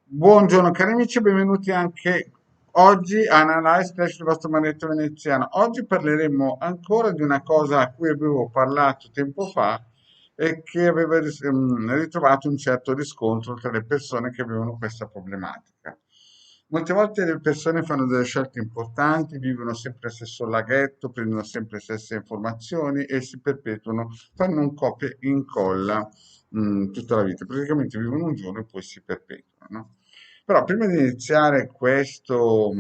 Buongiorno cari amici, benvenuti anche oggi a Analyze Clash il vostro maledetto veneziano. Oggi parleremo ancora di una cosa a cui avevo parlato tempo fa e che aveva ritrovato un certo riscontro tra le persone che avevano questa problematica. Molte volte le persone fanno delle scelte importanti, vivono sempre lo stesso laghetto, prendono sempre le stesse informazioni e si perpetuano, fanno un copia e incolla tutta la vita. Praticamente vivono un giorno e poi si perpetuano, no? Però prima di iniziare questo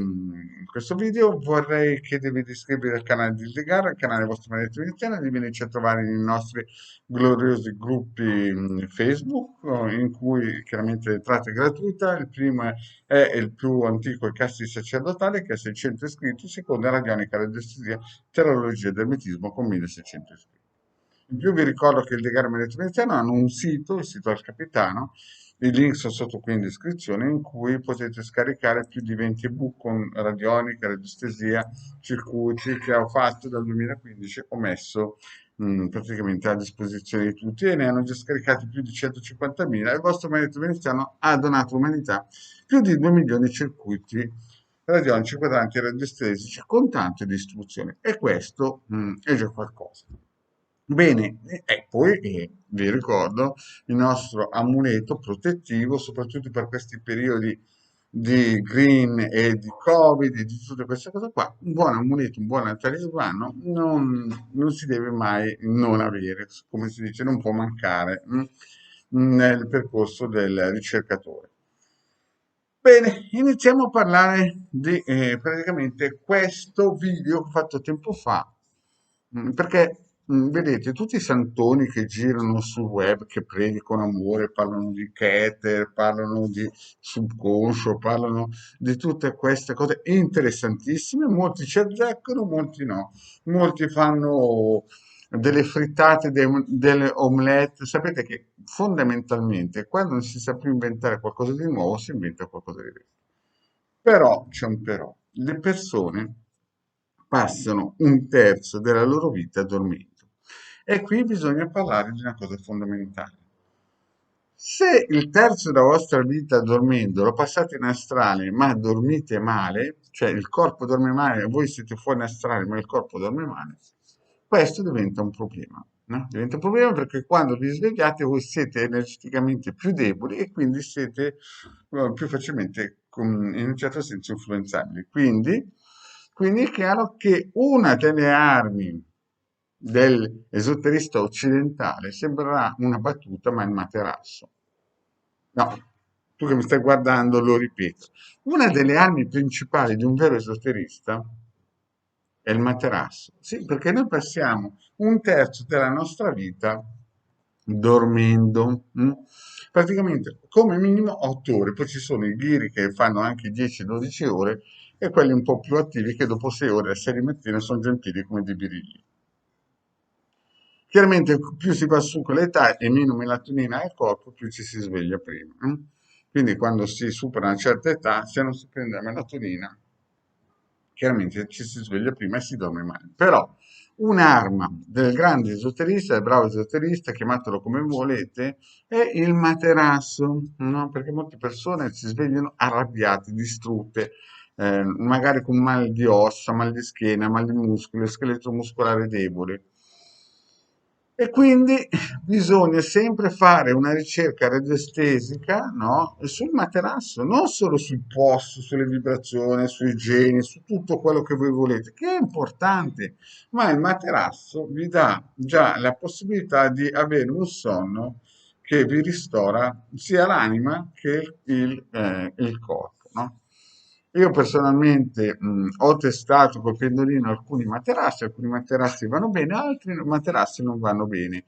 video vorrei chiedervi di iscrivervi al canale di Ildegar, al canale vostro maledetto veneziano, di venirci a trovare nei nostri gloriosi gruppi Facebook, in cui chiaramente l'entrata è gratuita. Il primo è il più antico, il Casti Sacerdotale, che ha 600 iscritti, il secondo è Radionica, Radiestesia, Terrologia ed Ermetismo con 1600 iscritti. In più vi ricordo che il Degar Maledetto Veneziano hanno un sito, il sito del Capitano, i link sono sotto qui in descrizione, in cui potete scaricare più di 20 ebook con radionica, radiestesia, circuiti che ho fatto dal 2015, ho messo praticamente a disposizione di tutti e ne hanno già scaricati più di 150.000 e il vostro Maledetto Veneziano ha donato all'umanità più di 2 milioni di circuiti radionici, quadranti e radiestesici con tante di istruzioni e questo è già qualcosa. Bene, e poi vi ricordo il nostro amuleto protettivo, soprattutto per questi periodi di green e di covid e di tutte queste cose qua. Un buon amuleto, un buon talismano non si deve mai non avere, come si dice, non può mancare nel percorso del ricercatore. Bene, iniziamo a parlare di praticamente questo video che ho fatto tempo fa, perché vedete tutti i santoni che girano sul web, che predicano amore, parlano di Keter, parlano di subconscio, parlano di tutte queste cose interessantissime, molti ci azzeccano, molti no, molti fanno delle frittate, delle omelette. Sapete che fondamentalmente quando non si sa più inventare qualcosa di nuovo, si inventa qualcosa di vecchio. Però c'è un però. Le persone passano un terzo della loro vita dormendo. E qui bisogna parlare di una cosa fondamentale. Se il terzo della vostra vita dormendo lo passate in astrale ma dormite male, cioè il corpo dorme male, voi siete fuori in astrale ma il corpo dorme male, questo diventa un problema. No? Diventa un problema perché quando vi svegliate voi siete energeticamente più deboli e quindi siete più facilmente, in un certo senso, influenzabili. Quindi è chiaro che una delle armi dell'esoterista occidentale sembrerà una battuta, ma è il materasso. No, tu che mi stai guardando lo ripeto. Una delle armi principali di un vero esoterista è il materasso. Sì, perché noi passiamo un terzo della nostra vita dormendo. Praticamente come minimo 8 ore. Poi ci sono i ghiri che fanno anche 10-12 ore e quelli un po' più attivi che dopo 6 ore, a 6 di mattina, sono gentili come dei birilli. Chiaramente più si va su con l'età e meno melatonina al corpo, più ci si sveglia prima. Quindi quando si supera una certa età, se non si prende la melatonina, chiaramente ci si sveglia prima e si dorme male. Però un'arma del grande esoterista, del bravo esoterista, chiamatelo come volete, è il materasso, no? Perché molte persone si svegliano arrabbiate, distrutte, magari con mal di ossa, mal di schiena, mal di muscoli, scheletro muscolare debole. E quindi bisogna sempre fare una ricerca radiestesica, no? Sul materasso, non solo sul posto, sulle vibrazioni, sui geni, su tutto quello che voi volete, che è importante, ma il materasso vi dà già la possibilità di avere un sonno che vi ristora sia l'anima che il corpo, no? Io personalmente ho testato col pendolino alcuni materassi vanno bene, altri materassi non vanno bene.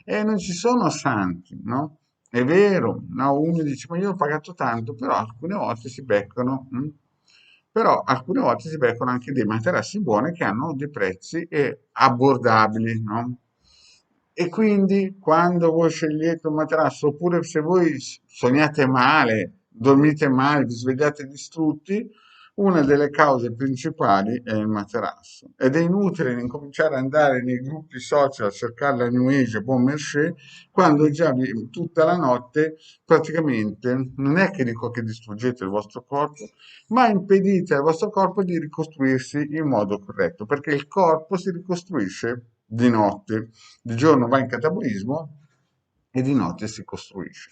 E non ci sono santi, no? È vero, no? Uno dice, ma io ho pagato tanto, però alcune volte si beccano, però alcune volte si beccano anche dei materassi buoni che hanno dei prezzi abbordabili, no? E quindi quando voi scegliete un materasso, oppure se voi sognate male, dormite male, vi svegliate distrutti, una delle cause principali è il materasso ed è inutile incominciare ad andare nei gruppi social a cercare la New Age Bon Marché quando già tutta la notte praticamente non è che dico che distruggete il vostro corpo, ma impedite al vostro corpo di ricostruirsi in modo corretto, perché il corpo si ricostruisce di notte, di giorno va in catabolismo e di notte si costruisce.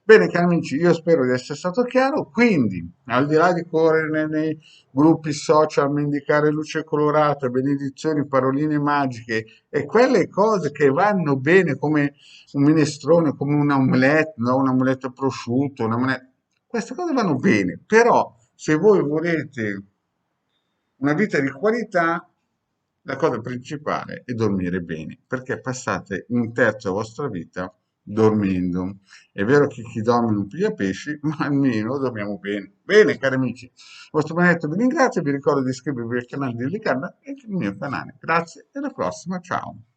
Bene, cari amici, io spero di essere stato chiaro, quindi al di là di correre nei gruppi social, mendicare luce colorata, benedizioni, paroline magiche e quelle cose che vanno bene come un minestrone, come un omelette, no? Un omelette prosciutto, queste cose vanno bene, però se voi volete una vita di qualità, la cosa principale è dormire bene, perché passate un terzo della vostra vita dormendo. È vero che chi dorme non piglia pesci, ma almeno dormiamo bene. Bene, cari amici, il vostro Benedetto vi ringrazio, vi ricordo di iscrivervi al canale di Licarda e al mio canale. Grazie e alla prossima, ciao.